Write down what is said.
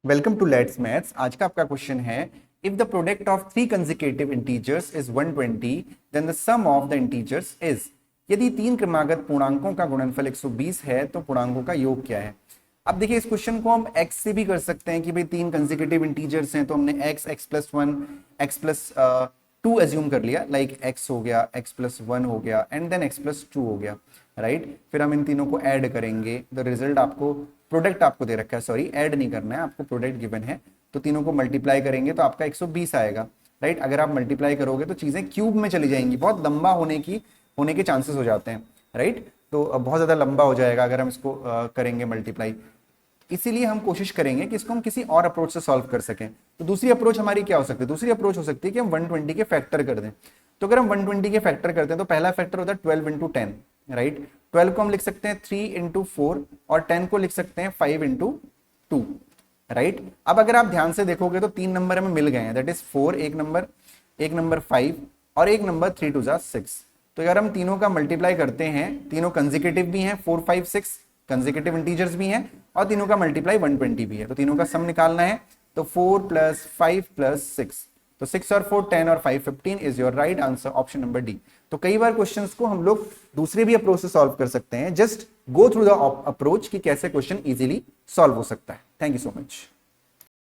Welcome to let's maths. आज का आपका क्वेश्चन है, if the product of three consecutive integers is 120 then the sum of the integers is. यदि तीन क्रमागत पूर्णांकों का गुणनफल 120 है तो पूर्णांकों का योग क्या है। अब देखिए, इस क्वेश्चन को हम x से भी कर सकते हैं कि भाई तीन कंसेक्यूटिव इंटीजर्स हैं तो हमने x+1 x+2 एज्यूम कर लिया, लाइक x हो गया, x+1 हो गया एंड देन x+2 हो गया, राइट। फिर हम इन तीनों को ऐड करेंगे, द रिजल्ट आपको प्रोडक्ट आपको दे रखा है, सॉरी ऐड नहीं करना है, आपको प्रोडक्ट गिवन है, तो तीनों को मल्टीप्लाई करेंगे तो आपका 120 आएगा, राइट। अगर आप मल्टीप्लाई करोगे तो चीजें क्यूब में चली जाएंगी, बहुत लंबा होने के चांसेस हो जाते हैं, राइट। तो बहुत ज्यादा लंबा हो जाएगा अगर हम इसको करेंगे मल्टीप्लाई। इसीलिए हम कोशिश करेंगे कि इसको हम किसी और अप्रोच से सॉल्व कर सकें। तो दूसरी अप्रोच हमारी क्या हो सकती है? दूसरी अप्रोच हो सकती है कि हम 120 के फैक्टर कर दें। तो अगर हम 120 के फैक्टर करते हैं तो पहला फैक्टर होता है 12 इंटू 10, राइट। 12 को हम लिख सकते हैं 3 इंटू 4 और 10 को लिख सकते हैं 5 इंटू 2, राइट। अब अगर आप ध्यान से देखोगे तो तीन नंबर हमें मिल गए हैं, दैट इज 4 एक नंबर 5 और एक नंबर 3 2 जा 6। तो यार हम तीनों का मल्टीप्लाई करते हैं, तीनों कंसेक्यूटिव भी हैं, 4 5 6 कंसेक्यूटिव इंटीजर्स भी हैं और तीनों का मल्टीप्लाई 120 भी है, तो तीनों का सम निकालना है। तो 4 + 5 + 6, तो 6 और 4 10 और 5 15 is your right answer, option number D. तो कई बार क्वेश्चंस को हम लोग दूसरे भी अप्रोच से सॉल्व कर सकते हैं, just go through the approach कि कैसे क्वेश्चन इजीली सॉल्व हो सकता है। Thank you so much.